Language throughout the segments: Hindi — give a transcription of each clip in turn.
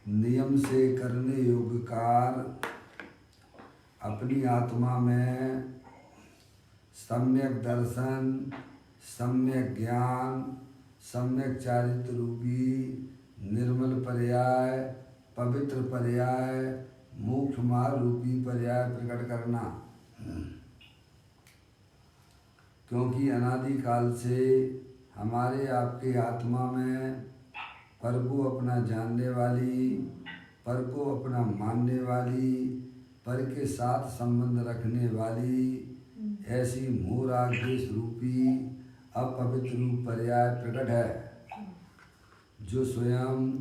नियम से करने योग्य कार्य अपनी आत्मा में सम्यक दर्शन, सम्यक ज्ञान, सम्यक चारित्र रूपी निर्मल पर्याय, पवित्र पर्याय, मोक्ष मार्ग रूपी पर्याय प्रकट करना। क्योंकि अनादिकाल से हमारे आपके आत्मा में पर को अपना जानने वाली, पर को अपना मानने वाली, पर के साथ संबंध रखने वाली ऐसी मोह राग द्वेष रूपी अपवित्र रूप पर्याय प्रकट है, जो स्वयं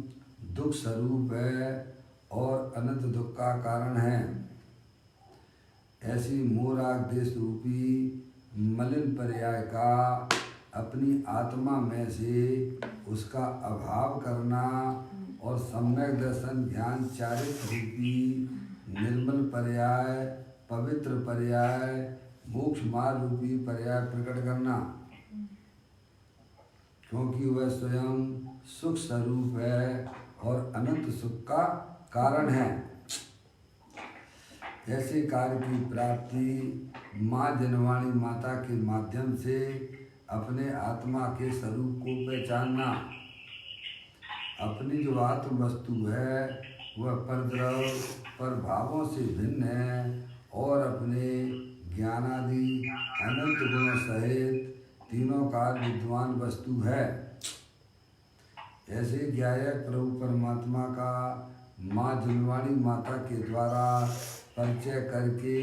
दुख स्वरूप है और अनंत दुख का कारण है। ऐसी मोह राग द्वेष रूपी मलिन पर्याय का अपनी आत्मा में से उसका अभाव करना और सम्यक दर्शन ज्ञान चारित्र रूपी निर्मल पर्याय, पवित्र पर्याय, मोक्ष मार्ग रूपी पर्याय प्रकट करना। क्योंकि वह स्वयं सुख स्वरूप है और अनंत सुख का कारण है। ऐसे कार्य की प्राप्ति माँ जनवाणी माता के माध्यम से अपने आत्मा के स्वरूप को पहचानना। अपनी जो आत्म वस्तु है वह परद्रव पर भावों से भिन्न है और अपने ज्ञानादि अनंत गुणों सहित तीनों काल विद्वान वस्तु है। ऐसे ज्ञायक प्रभु परमात्मा का माँ जनवाणी माता के द्वारा परिचय करके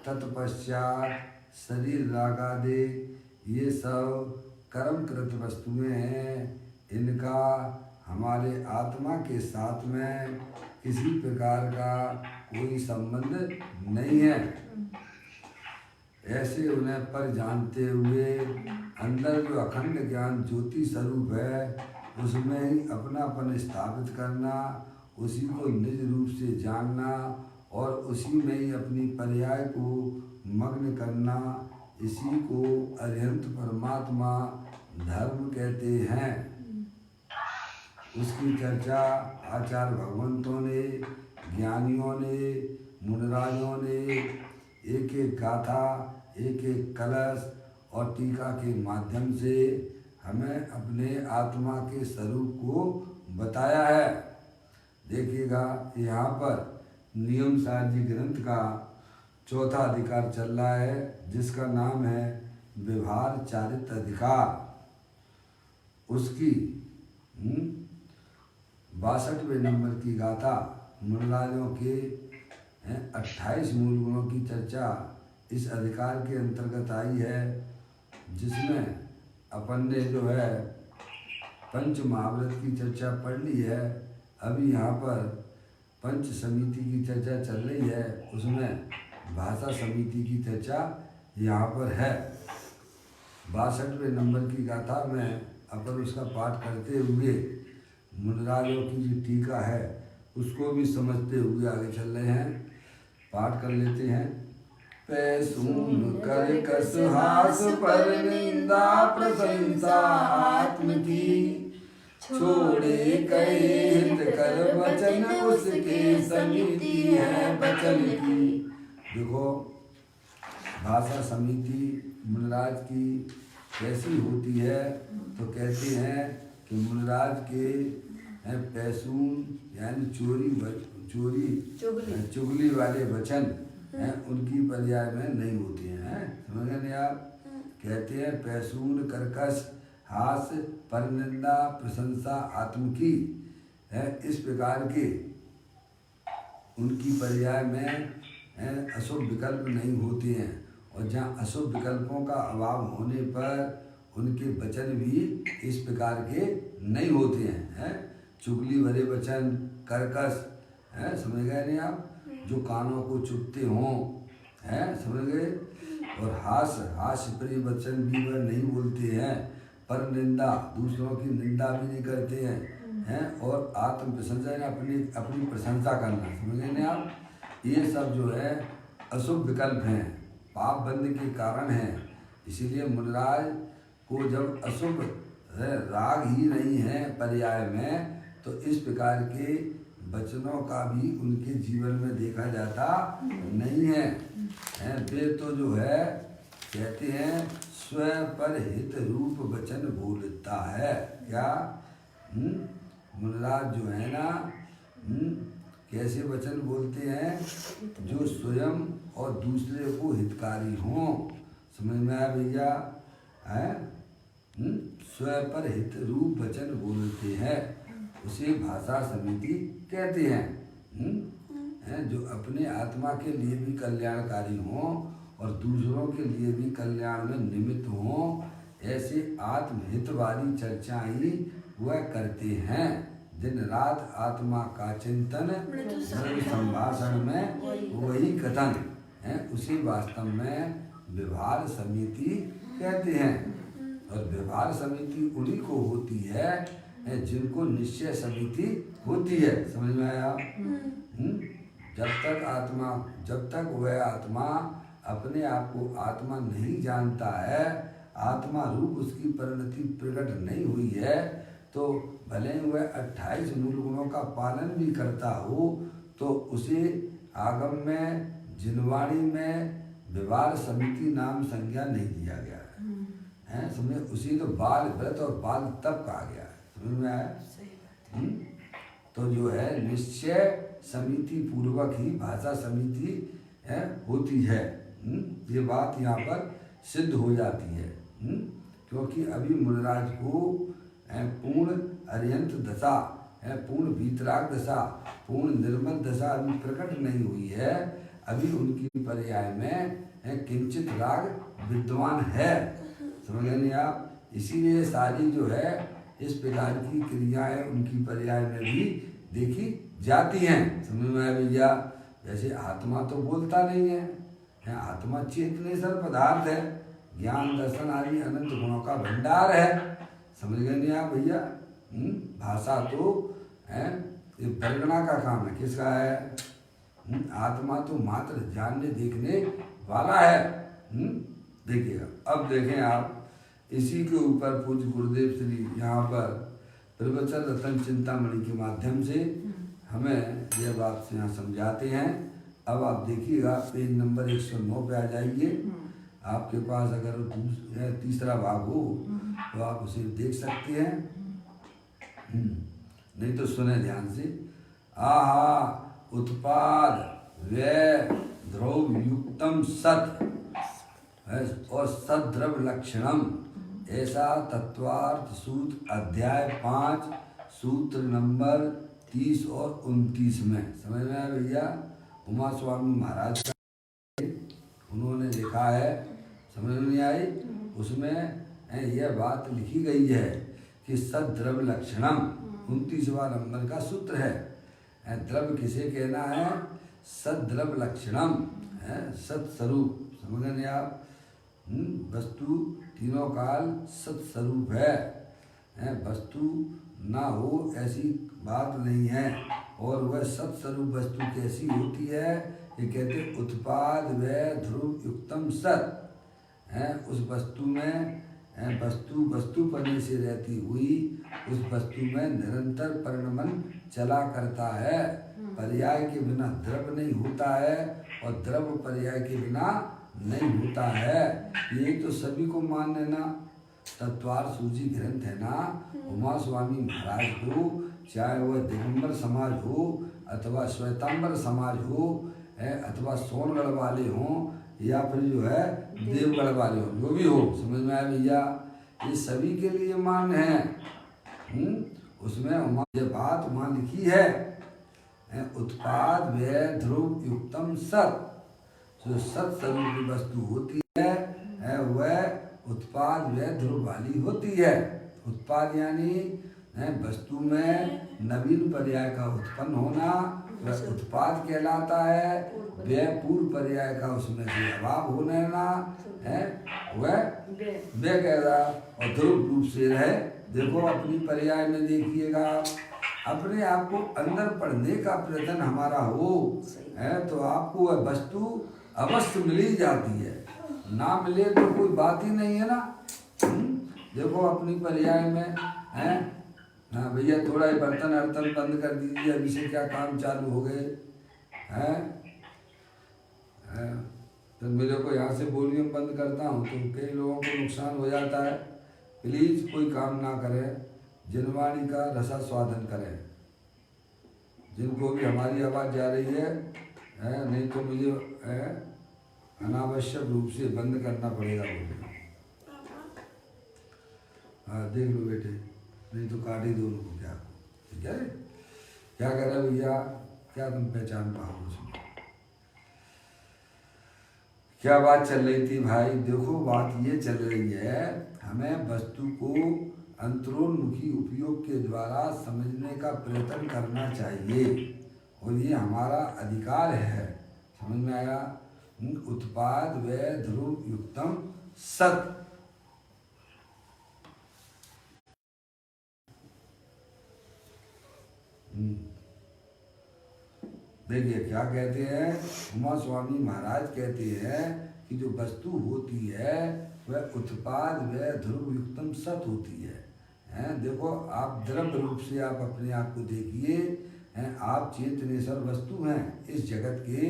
तत्पश्चात शरीर रागादि ये सब कर्मकृत वस्तुएं हैं, इनका हमारे आत्मा के साथ में किसी प्रकार का कोई संबंध नहीं है। ऐसे उन्हें पर जानते हुए अंदर जो अखंड ज्ञान ज्योति स्वरूप है उसमें ही अपनापन स्थापित करना, उसी को निज रूप से जानना और उसी में ही अपनी पर्याय को मग्न करना, इसी को अरिहंत परमात्मा धर्म कहते हैं। उसकी चर्चा आचार्य भगवंतों ने, ज्ञानियों ने, मुनिराजों ने एक एक गाथा, एक एक कलश और टीका के माध्यम से हमें अपने आत्मा के स्वरूप को बताया है। देखिएगा यहाँ पर नियम सारजी ग्रंथ का चौथा अधिकार चल रहा है, जिसका नाम है व्यवहार चारित्र अधिकार। उसकी 62वें नंबर की गाथा मुनिराजों के 28 मूल गुणों की चर्चा इस अधिकार के अंतर्गत आई है, जिसमें अपन ने जो है पंच महाव्रत की चर्चा पढ़ ली है। अभी यहाँ पर पंच समिति की चर्चा चल रही है, उसमें भाषा समिति की चर्चा यहाँ पर है। 62वें नंबर की गाथा में अपन उसका पाठ करते हुए मुनिराजों की जो टीका है उसको भी समझते हुए आगे चल रहे हैं। पाठ कर लेते हैं। पैसून कर कस हास पर निंदा प्रशंसा आत्म की, छोड़े कहे हित कर वचन उसके समिति है वचन की। देखो भाषा समिति मुनिराज की कैसी होती है, तो कहते हैं कि मुनिराज के पैसून यानी चुगली वाले वचन उनकी पर्याय में नहीं होते हैं। समझ गए आप? कहते हैं पैसून कर्कश हास परनिंदा प्रशंसा आत्म की है, इस प्रकार के उनकी पर्याय में अशुभ विकल्प नहीं होते हैं। और जहाँ अशुभ विकल्पों का अभाव होने पर उनके वचन भी इस प्रकार के नहीं होते हैं। चुगली भरे वचन, कर्कश है, समझ गए नहीं आप? जो कानों को चुभते हों, हैं, समझ गए? और हास्य प्रिय वचन भी वह नहीं बोलते हैं। पर निंदा, दूसरों की निंदा भी नहीं करते हैं, और आत्म प्रशंसा अपनी प्रशंसा करना, समझ गए नहीं आप? ये सब जो है अशुभ विकल्प हैं, पाप बंध के कारण हैं। इसीलिए मुनिराज को जब अशुभ राग ही नहीं है पर्याय में, तो इस प्रकार के वचनों का भी उनके जीवन में देखा जाता नहीं है। वे तो जो है कहते हैं स्व पर हित रूप वचन बोलता है। क्या मुनिराज जो है ना कैसे वचन बोलते हैं? जो स्वयं और दूसरे को हितकारी हों। समझ में आया भैया? है स्व पर हित रूप वचन बोलते हैं, उसे भाषा समिति कहते हैं। जो अपने आत्मा के लिए भी कल्याणकारी हों और दूसरों के लिए भी कल्याण में निमित्त हों, ऐसे आत्महित वाली चर्चाएं वह करते हैं। दिन रात आत्मा का चिंतन संभाषण में वही कथन है, उसी वास्तव में व्यवहार समिति कहते हैं। और व्यवहार समिति उन्हीं को होती है जिनको निश्चय समिति होती है। समझ में आया? जब तक वह आत्मा अपने आप को आत्मा नहीं जानता है, आत्मा रूप उसकी परिणति प्रकट नहीं हुई है, तो भले ही वह 28 मूल गुणों का पालन भी करता हो, तो उसे आगम में जिनवाणी में व्यवहार समिति नाम संज्ञा नहीं दिया गया है। समझे? उसी तो बाल व्रत और बाल तप कहा गया है। समझ में आया? तो जो है निश्चय समिति पूर्वक ही भाषा समिति होती है। ये बात यहाँ पर सिद्ध हो जाती है। क्योंकि अभी मुनिराज को पूर्ण अर्यंत दशा, पूर्ण वीतराग दशा, पूर्ण निर्मल दशा अभी प्रकट नहीं हुई है। अभी उनकी पर्याय में किंचित राग विद्वान है। समझ गए नहीं आप? इसीलिए सारी जो है इस प्रकार की क्रियाएं उनकी पर्याय में भी देखी जाती हैं। समझ में आया भैया? जैसे आत्मा तो बोलता नहीं है, आत्मा चेतनेश्वर पदार्थ है, ज्ञान दर्शन आदि अनंत गुणों का भंडार है। समझ गए नहीं आप भैया? भाषा तो ये वर्णना का काम है। किसका है? आत्मा तो मात्र जानने देखने वाला है। देखिएगा, अब देखें आप, इसी के ऊपर पूज्य गुरुदेव श्री यहाँ पर प्रवचन रतन चिंतामणि के माध्यम से हमें यह बात यहाँ समझाते हैं। अब आप देखिएगा पेज नंबर 109 पे आ जाइए। आपके पास अगर तीसरा भाग हो तो आप उसे देख सकते हैं, नहीं तो सुने ध्यान से। आहा उत्पाद व्यय ध्रुव युक्तम सत और सद्रव लक्षणम, ऐसा तत्वार्थ सूत्र अध्याय 5 सूत्र नंबर 30 और 29 में। समझ में आया भैया? उमा स्वामी महाराज का उन्होंने लिखा है। समझ में नहीं आई? उसमें यह बात लिखी गई है कि सद्रव लक्षणम 29वां नंबर का सूत्र है। द्रव्य किसे कहना है? सद्रव लक्षणम, सत्स्वरूप। समझ नहीं आप? वस्तु तीनों काल सत्स्वरूप है। वस्तु ना हो ऐसी बात नहीं है। और वह सत्स्वरूप वस्तु कैसी होती है? ये कहते उत्पाद व्यय ध्रुव युक्तम सत है। उस वस्तु में वस्तु पने से रहती हुई उस वस्तु में निरंतर परिणमन चला करता है। पर्याय के बिना द्रव्य नहीं होता है और द्रव्य पर्याय के बिना नहीं होता है। ये तो सभी को मान्य ना। तत्वार्थ सूची ग्रंथ है ना, उमा स्वामी महाराज को, चाहे वह दिगंबर समाज हो अथवा श्वेतांबर समाज हो, अथवा सोनगढ़ वाले हों या फिर जो है देवगढ़ वाले हों, जो भी हो। समझ में आया भैया? ये सभी के लिए मान्य है। उसमें ये बात वहाँ लिखी है, उत्पाद व्यय ध्रुव युक्तम सत। जो सत स्वरूप वस्तु होती है वह उत्पाद व्यय ध्रुव वाली होती है। उत्पाद यानी वस्तु में नवीन पर्याय का उत्पन्न होना वह उत्पाद कहलाता है। व्यय पूर्व पर्याय का उसमें से अभाव होने ना है वह व्यय कहला। और ध्रुव रूप से रहे। देखो अपनी पर्याय में देखिएगा, अपने आप को अंदर पढ़ने का प्रयत्न हमारा हो है तो आपको वह वस्तु अवश्य मिल ही जाती है। ना मिले तो कोई बात ही नहीं है ना। देखो अपनी पर्याय में है हाँ भैया, थोड़ा ये बर्तन अर्तन बंद कर दीजिए, अभी से क्या काम चालू हो गए हैं। तो मेरे को यहाँ से वॉल्यूम बंद करता हूँ तो कई लोगों को नुकसान हो जाता है। प्लीज़ कोई काम ना करें, जिनवाणी का रसा स्वादन करें। जिनको भी हमारी आवाज़ जा रही है, नहीं तो मुझे अनावश्यक रूप से बंद करना पड़ेगा वॉल्यूम। हाँ देख लो बेटे, नहीं तो काट ही दो उनको। क्या ठीक है, क्या कर रहे भैया, क्या तुम पहचान पाओ उसमें? क्या बात चल रही थी भाई? देखो बात ये चल रही है, हमें वस्तु को अंतरोन्मुखी उपयोग के द्वारा समझने का प्रयत्न करना चाहिए और ये हमारा अधिकार है। समझ में आया? उत्पाद व ध्रुव युक्तम सत। देखिए क्या कहते हैं, उमा स्वामी महाराज कहते हैं कि जो वस्तु होती है वह उत्पाद व ध्रुव युक्तम सत होती है। देखो आप द्रव्य रूप से आप अपने आप को देखिए, आप चेतनेश्वर वस्तु हैं, इस जगत के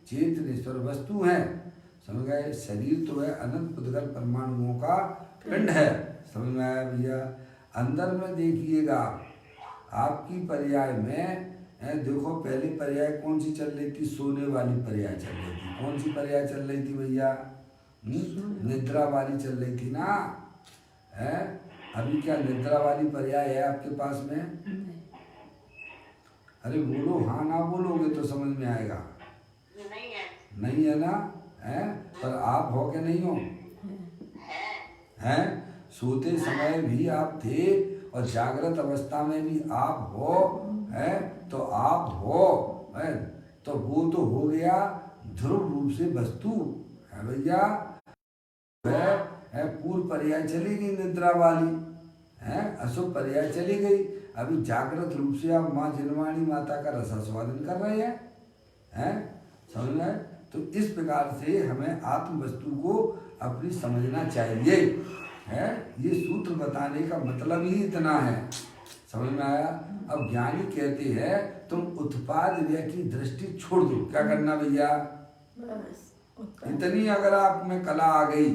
चेतनेश्वर वस्तु हैं। समझ गए? शरीर तो है अनंत पुद्गल परमाणुओं का पिंड है। समझ में आया भैया? अंदर में देखिएगा आपकी पर्याय में देखो, पहली पर्याय कौन सी चल रही थी? सोने वाली पर्याय चल रही थी। कौन सी पर्याय चल रही थी भैया? निद्रा वाली चल रही थी ना? है अभी क्या निद्रा वाली पर्याय है आपके पास में? अरे बोलो, हाँ ना बोलोगे तो समझ में आएगा। नहीं है ना? है पर आप हो के नहीं हो? हैं? सोते समय भी आप थे और जागृत अवस्था में भी आप हो, है तो आप हो, है तो वो तो हो गया ध्रुव रूप से वस्तु है भैया। वह पूर्व पर्याय चली गई निद्रा वाली, है अशुभ पर्याय चली गई। अभी जागृत रूप से आप माँ जिनवाणी माता का रसास्वादन कर रहे हैं। समझ में? तो इस प्रकार से हमें आत्म वस्तु को अपनी समझना चाहिए। है ये सूत्र बताने का मतलब ही इतना है। समझ में आया? अब ज्ञानी कहते हैं तुम उत्पाद व्यय की दृष्टि छोड़ दो। क्या करना भैया? इतनी अगर आप में कला आ गई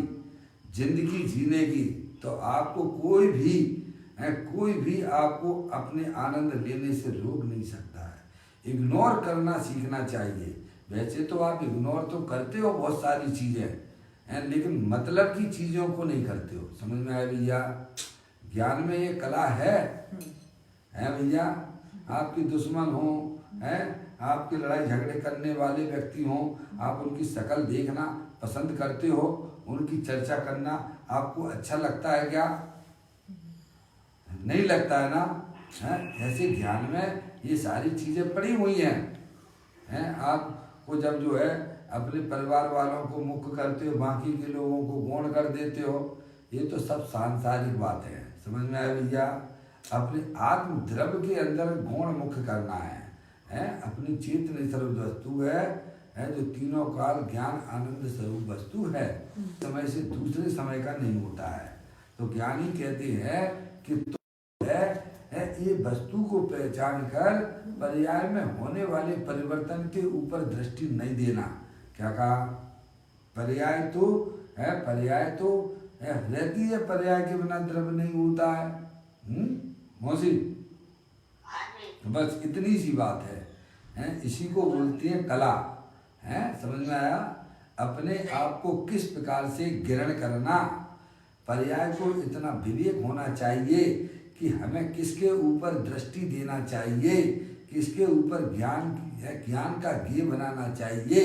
जिंदगी जीने की तो आपको कोई भी आपको अपने आनंद लेने से रोक नहीं सकता है। इग्नोर करना सीखना चाहिए। वैसे तो आप इग्नोर तो करते हो बहुत सारी चीजें, लेकिन मतलब की चीजों को नहीं करते हो। समझ में आया भैया? ज्ञान में ये कला है भैया। आपके दुश्मन हो, आपके लड़ाई झगड़े करने वाले व्यक्ति हो, आप उनकी शक्ल देखना पसंद करते हो, उनकी चर्चा करना आपको अच्छा लगता है क्या? नहीं लगता है ना? ऐसे ज्ञान में ये सारी चीजें पड़ी हुई हैं। आपको जब जो है अपने परिवार वालों को मुक्त करते हो, बाकी के लोगों को गौण कर देते हो, ये तो सब सांसारिक बातें हैं। समझ में आया भैया? अपने आत्म द्रव्य के अंदर गौण मुक्त करना है। अपनी चेतन स्वरूप वस्तु है जो तीनों काल ज्ञान आनंद स्वरूप वस्तु है। समय से दूसरे समय का नहीं होता है। तो ज्ञानी कहते हैं कि तो है ये वस्तु को पहचान कर पर्याय में होने वाले परिवर्तन के ऊपर दृष्टि नहीं देना। क्या कहा? पर्याय तो रहती है, पर्याय के बिना द्रव्य नहीं होता है। मौसी बस इतनी सी बात है। इसी को बोलती है कला। समझ में आया? अपने आप को किस प्रकार से ग्रहण करना, पर्याय को इतना विवेक होना चाहिए कि हमें किसके ऊपर दृष्टि देना चाहिए, किसके ऊपर ज्ञान का गेय बनाना चाहिए।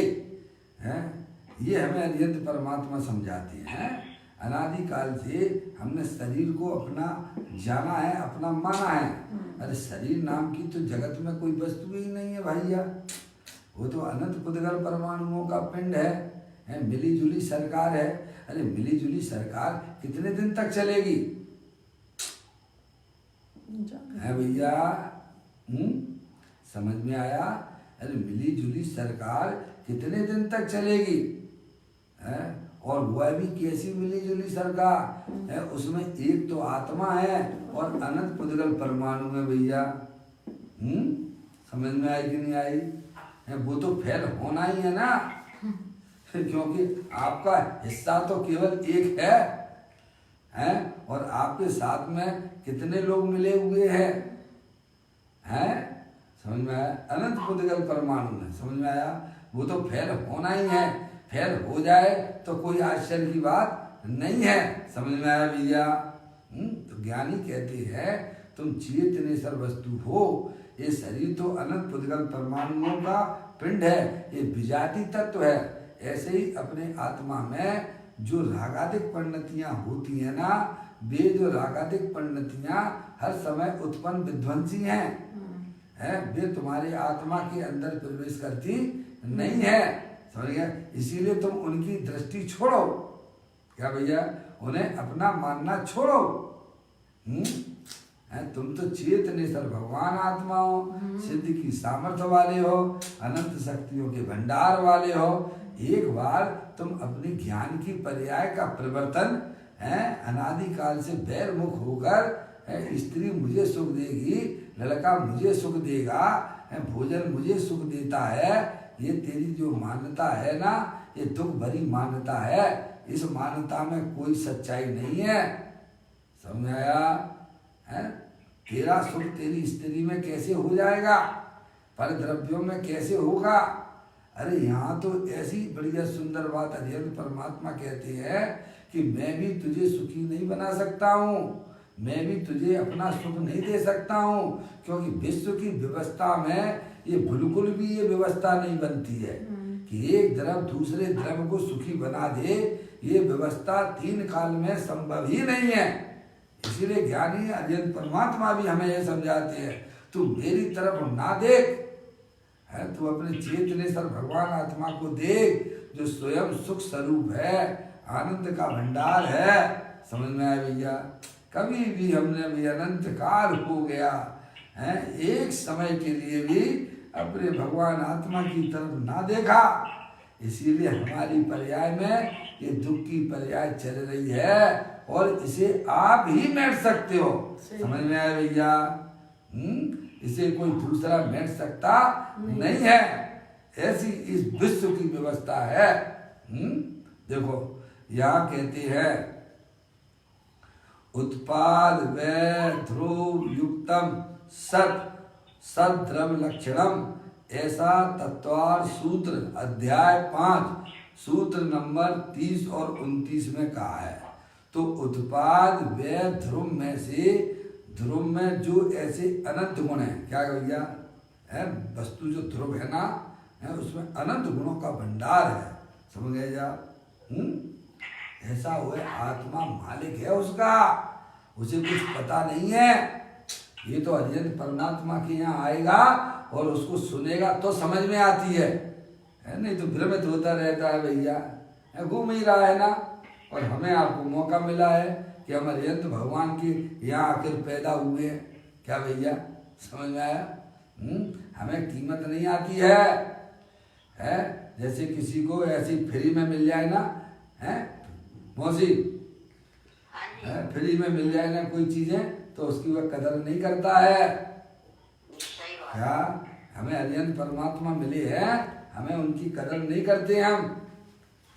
ये हमें अत्यंत परमात्मा समझाते हैं। अनादिकाल से हमने शरीर को अपना जाना है, अपना माना है। अरे शरीर नाम की तो जगत में कोई वस्तु ही नहीं है भैया। वो तो अनंत पुद्गल परमाणुओं का पिंड है। मिली जुली सरकार है। अरे मिली जुली सरकार कितने दिन तक चलेगी? है भैया? समझ में आया? अरे मिली जुली सरकार कितने दिन तक चलेगी? और वह भी कैसी मिली जुली सरकार है, उसमें एक तो आत्मा है और अनंत पुद्गल परमाणु में भैया। समझ में आई कि नहीं आई है? वो तो फेल होना ही है ना, क्योंकि आपका हिस्सा तो केवल एक है और आपके साथ में कितने लोग मिले हुए हैं। समझ में आया? अनंत पुद्गल परमाणु में, समझ में आया? वो तो फेल होना ही है, फेल हो जाए तो कोई आश्चर्य की बात नहीं है। समझ में आया भैया? तो ज्ञानी कहते हैं तुम चेतनेश्वर वस्तु हो, ये शरीर तो अनंत पुद्गल परमाणुओं का पिंड है, ये विजाति तत्व है। ऐसे ही अपने आत्मा में जो रागादिक परिणतियां होती हैं ना, वे जो रागादिक परिणतियां हर समय उत्पन्न विध्वंसी हैं, वे तुम्हारे आत्मा के अंदर प्रवेश करती नहीं है। समझ गया? इसीलिए तुम उनकी दृष्टि छोड़ो। क्या भैया? उन्हें अपना मानना छोड़ो। तुम तो चेतनेश्वर भगवान आत्मा हो, सिद्धि की सामर्थ्य वाले हो, अनंत शक्तियों के भंडार वाले हो। एक बार तुम अपनी ज्ञान की पर्याय का परिवर्तन अनादिकाल से बैरमुख होकर स्त्री मुझे सुख देगी, लड़का मुझे सुख देगा, भोजन मुझे सुख देता है, ये तेरी जो मान्यता है ना, ये दुख भरी मान्यता है। इस मान्यता में कोई सच्चाई नहीं है। समझ आया? तेरा सुख तेरी स्त्री में कैसे हो जाएगा, पर द्रव्यों में कैसे होगा? अरे यहाँ तो ऐसी बढ़िया सुंदर बात अध्ययन परमात्मा कहते हैं कि मैं भी तुझे सुखी नहीं बना सकता हूँ, मैं भी तुझे अपना सुख नहीं दे सकता हूँ, क्योंकि विश्व की व्यवस्था में ये बिल्कुल भी ये व्यवस्था नहीं बनती है कि एक द्रव दूसरे द्रव को सुखी बना दे। ये व्यवस्था तीन काल में संभव ही नहीं है। इसीलिए ज्ञानी अध्ययन परमात्मा भी हमें यह समझाते हैं, तू मेरी तरफ ना देख, तू अपने चेतनेश्वर भगवान आत्मा को देख जो स्वयं सुख स्वरूप है, आनंद का भंडार है। समझ में आया भैया? कभी भी हमने भी अनंत काल हो गया है, एक समय के लिए भी अपने भगवान आत्मा की तरफ ना देखा। इसीलिए हमारी पर्याय में ये दुख की पर्याय चल रही है और इसे आप ही मिट सकते हो। समझ में आया भैया? इसे कोई दूसरा मिट सकता नहीं है। ऐसी इस विश्व की व्यवस्था है। देखो यहाँ कहते हैं उत्पाद वै ध्रुव युक्तम सत सद्रव लक्षणम, ऐसा तत्वार सूत्र अध्याय 5 सूत्र नंबर 30 और 29 में कहा है। तो उत्पाद वै ध्रुव में से, ध्रुव में जो ऐसे अनंत गुण है, क्या भैया है, वस्तु जो ध्रुव है ना, उसमें अनंत गुणों का भंडार है। समझ गए जा? ऐसा हुआ आत्मा मालिक है उसका, उसे कुछ पता नहीं है। ये तो अध्ययन परमात्मा के यहाँ आएगा और उसको सुनेगा तो समझ में आती है, नहीं तो भ्रमित होता रहता है भैया, घूम ही रहा है ना। और हमें आपको मौका मिला है कि हम अत्यंत भगवान के यहाँ आकर पैदा हुए हैं। क्या भैया? समझ में आया? हमें कीमत नहीं आती है जैसे किसी को ऐसी फ्री में मिल जाए ना, है मौसी, फ्री में मिल जाए ना कोई चीजें, तो उसकी वह कदर नहीं करता है। क्या हमें अत्यंत परमात्मा मिले हैं, हमें उनकी कदर नहीं करते हम।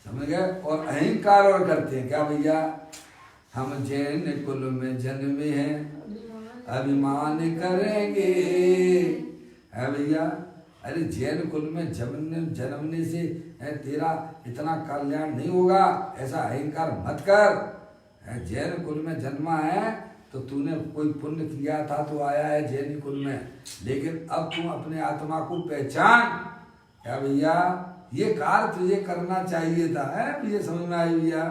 समझ गए? और अहंकार और करते हैं। क्या भैया? हम जैन कुल में जन्मे हैं, अभिमान करेंगे, है भैया? अरे जैन कुल में जन्मने से तेरा इतना कल्याण नहीं होगा, ऐसा अहंकार मत कर। जैन कुल में जन्मा है तो तूने कोई पुण्य किया था तो आया है जैन कुल में, लेकिन अब तू अपने आत्मा को पहचान। क्या भैया? ये कार्य तुझे करना चाहिए था, है ये समझ में आई भैया?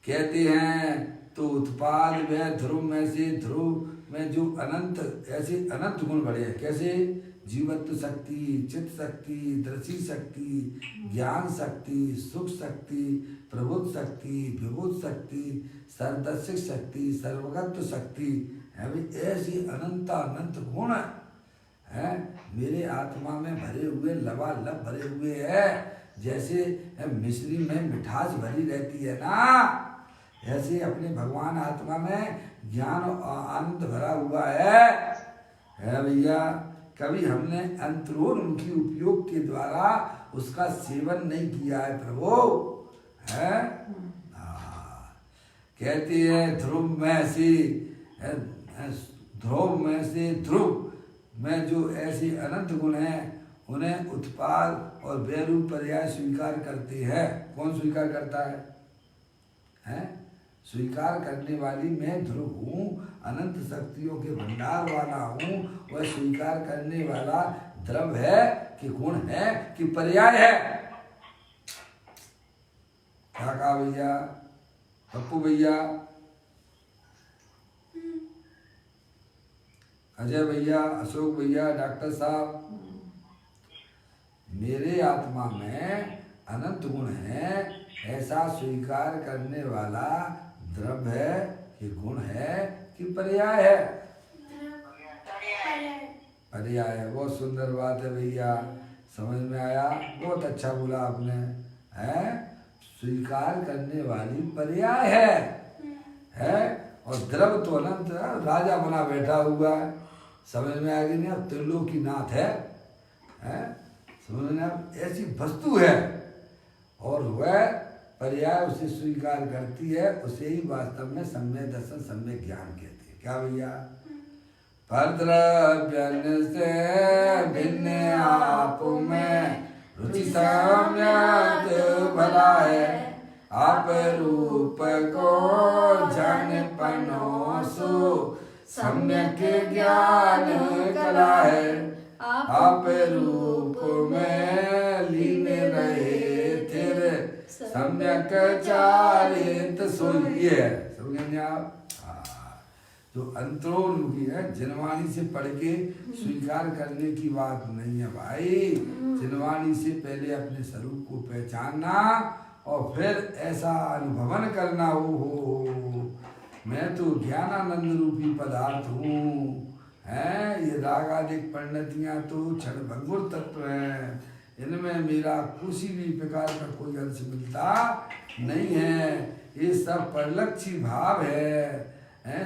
कहते हैं तो उत्पाद में ध्रुव में से, ध्रुव में जो अनंत ऐसे अनंत गुण बढ़े हैं। कैसे? जीवत्व शक्ति, चित्त शक्ति, दृष्टि शक्ति, ज्ञान शक्ति, सुख शक्ति, प्रबुद्ध शक्ति, विबुद्ध शक्ति, सर्वदर्शक शक्ति, सर्वगत शक्ति है भी। ऐसी अनंत अनंत गुण है मेरे आत्मा में भरे हुए, लबालब भरे हुए है, जैसे मिश्री में मिठास भरी रहती है ना, ऐसे अपने भगवान आत्मा में ज्ञान और आनंद भरा हुआ है भैया। कभी हमने अंतरोन्मुखी उपयोग के द्वारा उसका सेवन नहीं किया है प्रभु, है। कहते हैं ध्रुव में से ध्रुव में जो ऐसे अनंत गुण हैं उन्हें उत्पाद और बेरूप पर्याय स्वीकार करते हैं। कौन स्वीकार करता है? स्वीकार करने वाली मैं ध्रुव हूँ, अनंत शक्तियों के भंडार वाला हूँ। वह स्वीकार करने वाला द्रव है कि गुण है कि पर्याय है? क्या कहा भैया? पप्पू भैया, अजय भैया, अशोक भैया, डॉक्टर साहब, मेरे आत्मा में अनंत गुण है ऐसा स्वीकार करने वाला द्रव्य है कि गुण है कि पर्याय है? पर्याय है। बहुत सुंदर बात है भैया, समझ में आया? बहुत अच्छा बोला आपने, है। स्वीकार करने वाली पर्याय है और द्रव्य तो अनंत राजा बना बैठा हुआ है। समझ में आ गई नहीं? अब त्रिलोकीनाथ है, समझ में? ऐसी वस्तु है और वह पर्याय उसे स्वीकार करती है, उसे ही वास्तव में सम्यक दर्शन सम्यक ज्ञान कहते हैं। क्या भैया? परद्रव्यन से भिन्न आप में रुचि सम्यक भला है, आप रूप को जान पनोसो सम्यक ज्ञान कला है, आप रूप में लीन रहे तिर सम्यक चारित सोइए। समझेंगे आप? जो अंतरोन्मुखी है, जिनवाणी से पढ़ के स्वीकार करने की बात नहीं है भाई। जिनवाणी से पहले अपने स्वरूप को पहचानना और फिर ऐसा अनुभवन करना, हो मैं तो ज्ञानानंद रूपी पदार्थ हूँ, है। ये रागादिक परिणतियाँ तो क्षणभंगुर तत्व हैं, इनमें मेरा किसी भी प्रकार का कोई अंश मिलता नहीं है। ये सब परलक्षी भाव है,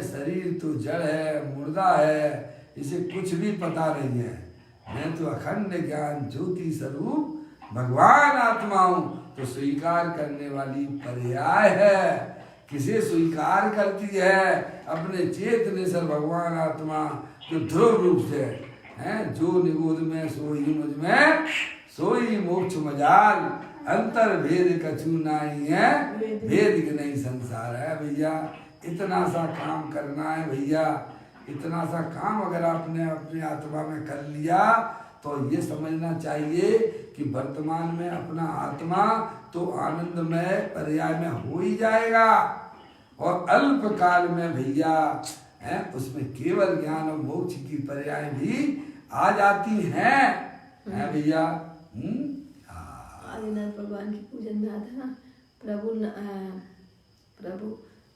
शरीर तो जड़ है, मुर्दा है, इसे कुछ भी पता नहीं है। मैं तो अखंड ज्ञान ज्योति स्वरूप भगवान आत्मा हूँ। तो स्वीकार करने वाली पर्याय है। किसे स्वीकार करती है? अपने चेतनेश्वर भगवान आत्मा जो ध्रुव रूप से है, जो निगोद में सोई मुझ में सोई मोक्ष मजाल, अंतर भेद कछु नहीं है, भेद के नहीं संसार है भैया। इतना सा काम करना है भैया, इतना सा काम अगर आपने अपने आत्मा में कर लिया तो ये समझना चाहिए कि वर्तमान में अपना आत्मा तो आनंदमय पर्याय में हो ही जाएगा और अल्प काल में भैया उसमें केवल ज्ञान और मोक्ष की पर्याय भी आ जाती हैं भैया। आदिनाथ भगवान की पूजन में आता ना, प्रभु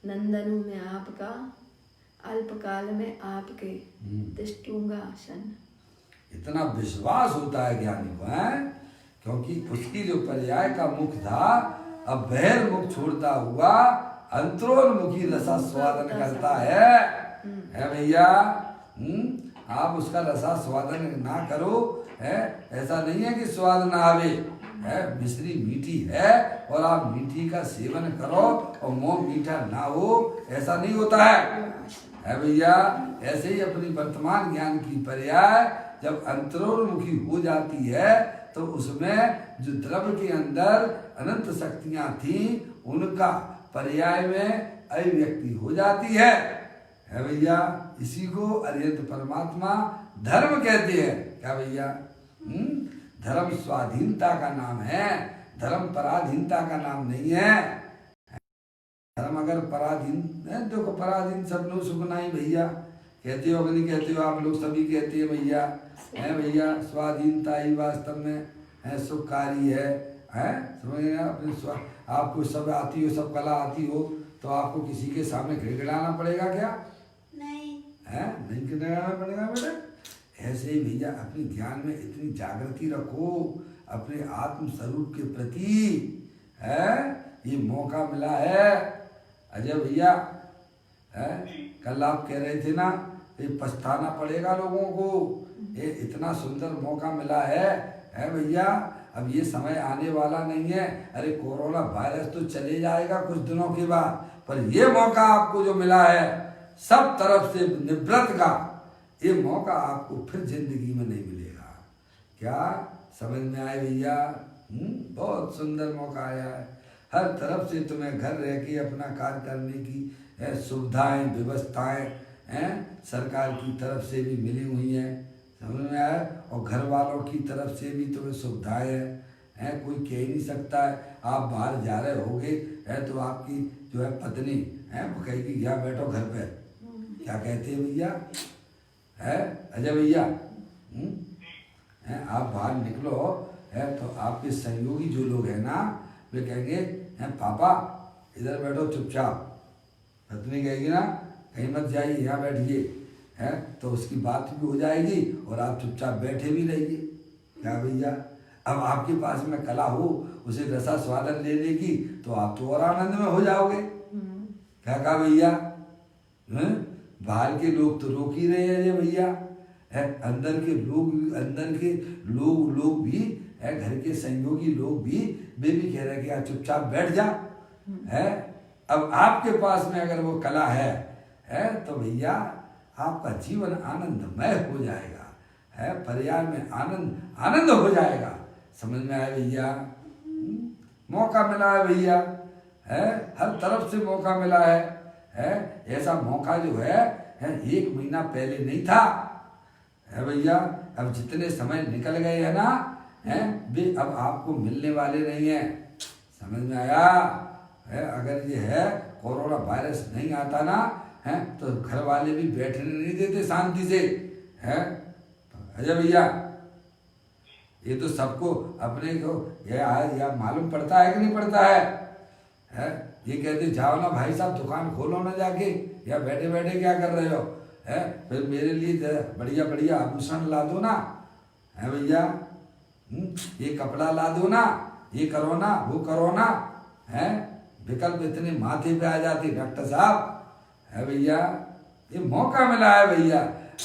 नंदनु में आपका, अल्प काल में आपके तिष्ठूंगा शन। इतना विश्वास होता है ज्ञानी को, है, क्योंकि उसकी जो पर्याय का मुख था अब बहिर्मुख छोड़ता हुआ अंतरोन्मुखी रसा स्वादन करता है भैया। आप उसका रसा स्वादन ना करो, है, ऐसा नहीं है कि स्वाद ना आवे, है, मिश्री मीठी है और आप मीठी का सेवन करो और मुंह मीठा ना हो, ऐसा नहीं होता है भैया। ऐसे ही अपनी वर्तमान ज्ञान की पर्याय जब अंतरोन्मुखी हो जाती है तो उसमें जो द्रव्य के अंदर अनंत शक्तियां थी उनका पर्याय में अभिव्यक्ति हो जाती है भैया। इसी को अरिहंत परमात्मा धर्म कहते हैं। क्या भैया? धर्म स्वाधीनता का नाम है, धर्म पराधीनता का नाम नहीं है। धर्म अगर पराधीन है, देखो पराधीन सब लोग सुख नहीं भैया, कहते हो कि नहीं कहते हो? आप लोग सभी कहते हैं भैया, है भैया। स्वाधीनता ही वास्तव में है सुखकारी है, समझ अपने आपको सब आती हो, सब कला आती हो तो आपको किसी के सामने गिड़गिड़ाना पड़ेगा क्या? नहीं है, नहीं गिड़गिड़ाना पड़ेगा बेटा। ऐसे ही भैया अपनी ज्ञान में इतनी जागृति रखो अपने आत्म स्वरूप के प्रति, है ये मौका मिला है। अजय भैया है, कल आप कह रहे थे ना ये पछताना पड़ेगा लोगों को, ये इतना सुंदर मौका मिला है भैया। अब ये समय आने वाला नहीं है, अरे कोरोना वायरस तो चले जाएगा कुछ दिनों के बाद, पर ये मौका आपको जो मिला है सब तरफ से निवृत्त का, ये मौका आपको फिर जिंदगी में नहीं मिलेगा। क्या समझ में आए भैया? बहुत सुंदर मौका आया है। हर तरफ से तुम्हें घर रह के अपना कार्य करने की सुविधाएं व्यवस्थाएं हैं सरकार की तरफ से भी मिली हुई हैं, समझ में आया? और घर वालों की तरफ से भी तुम्हें सुविधाएं हैं। कोई कह नहीं सकता है आप बाहर जा रहे होगे है तो आपकी जो है पत्नी है वो कहेगी यहाँ बैठो घर पे, क्या कहते हैं भैया? है अजय भैया? आप बाहर निकलो है तो आपके सहयोगी जो लोग हैं ना वे कहेंगे हैं पापा इधर बैठो चुपचाप, पत्नी कहेगी ना कहीं मत जाइए यहाँ बैठिए, है तो उसकी बात भी हो जाएगी और आप चुपचाप बैठे भी रहिए। क्या भैया? अब आपके पास में कला हो उसे रसा स्वादन लेने की तो आप तो और आनंद में हो जाओगे। क्या कहा भैया? बाहर के लोग तो रोक ही रहे हैं ये भैया, है अंदर के लोग भी है, घर के सहयोगी लोग भी वे भी कह रहे हैं कि यार चुपचाप बैठ जा, है। अब आपके पास में अगर वो कला है तो भैया आपका जीवन आनंदमय हो जाएगा, है पर्याय में आनंद हो जाएगा। समझ में आया भैया? मौका मिला है भैया, है हर तरफ से मौका मिला है। ऐसा मौका जो है 1 महीना पहले नहीं था, है भैया। अब जितने समय निकल गए हैं ना वे अब आपको मिलने वाले नहीं है। समझ में आया? है अगर ये है कोरोना वायरस नहीं आता ना है तो घर वाले भी बैठने नहीं देते शांति से, है अजय भैया। ये तो सबको अपने को या मालूम पड़ता है कि नहीं पड़ता है? ये कहते जाओ ना भाई साहब दुकान खोलो ना जाके, या बैठे बैठे क्या कर रहे हो, है फिर मेरे लिए बढ़िया बढ़िया आभूषण ला दो ना, है भैया। ये कपड़ा ला दो ना, ये करो ना वो करो ना, है विकल्प इतने माथे पे आ जाते डॉक्टर साहब, है भैया। ये मौका मिला है भैया,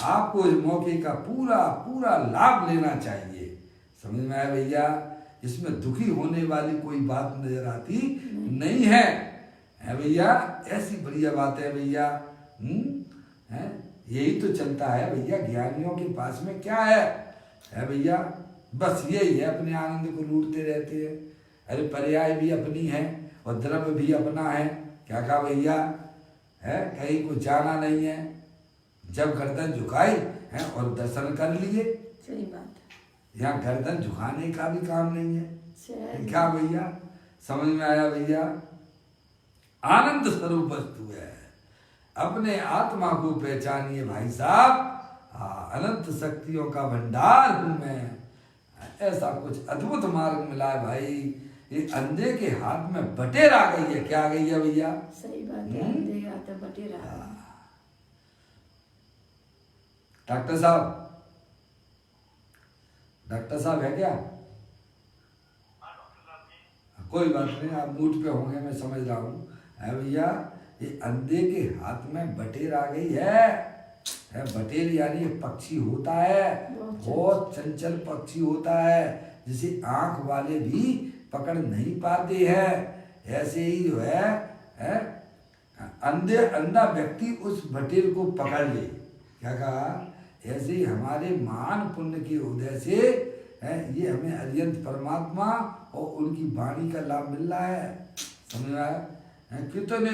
आपको इस मौके का पूरा लाभ लेना चाहिए। समझ में आया भैया? इसमें दुखी होने वाली कोई बात नजर आती नहीं है भैया। ऐसी बढ़िया बात है भैया। यही तो चलता है भैया। ज्ञानियों के पास में क्या है भैया? बस यही है, अपने आनंद को लूटते रहते हैं। अरे पर्याय भी अपनी है और द्रव्य भी अपना है। क्या कहा भैया? है कहीं को जाना नहीं है, जब गर्दन झुकाई है और दर्शन कर लिए। सही बात है। यहाँ गर्दन झुकाने का भी काम नहीं है। क्या भैया? समझ में आया भैया? आनंद स्वरूप वस्तु है, अपने आत्मा को पहचानिए भाई साहब। अनंत शक्तियों का भंडार हूं मैं। ऐसा कुछ अद्भुत मार्ग मिला है भाई। ये अंधे के हाथ में बटेर आ गई है। क्या आ गई है भैया? सही बात है, अंधे के हाथ में बटेर आ गई। डॉक्टर साहब है क्या? कोई बात नहीं, आप मूड पे होंगे, मैं समझ रहा हूँ। है भैया, ये अंधे के हाथ में बटेर आ गई है। बटेर यानी पक्षी होता है, बहुत चंचल पक्षी होता है, जिसे आंख वाले भी पकड़ नहीं पाते हैं। ऐसे ही जो है अंधा व्यक्ति उस बटेर को पकड़ ले। क्या कहा? ऐसे ही हमारे महान पुण्य के उदय से ये हमें अरियंत परमात्मा और उनकी वाणी का लाभ मिल रहा है। समझ रहा है? कितने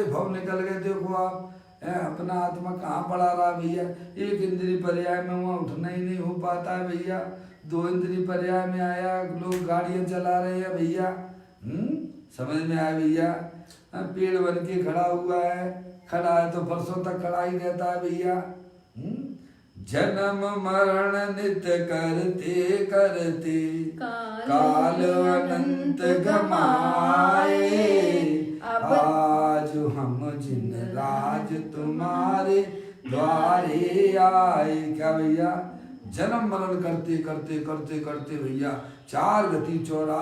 भव निकल गए। देखो आप अपना आत्मा कहाँ पड़ा रहा भैया। एक इंद्रिय पर्याय में वहाँ उठना ही नहीं हो पाता है भैया। 2 इंद्रिय पर्याय में आया, लोग गाड़ियाँ चला रहे हैं भैया। समझ में आया भैया? पेड़ बन के खड़ा हुआ है, खड़ा है तो बरसों तक खड़ा ही रहता है भैया। जन्म मरण नित्य करते करते काल अनंत गमाए। आज हम जिन राज तुम्हारे द्वारे आए। क्या भैया, जन्म मरण करते करते करते करते भैया 4 गति 84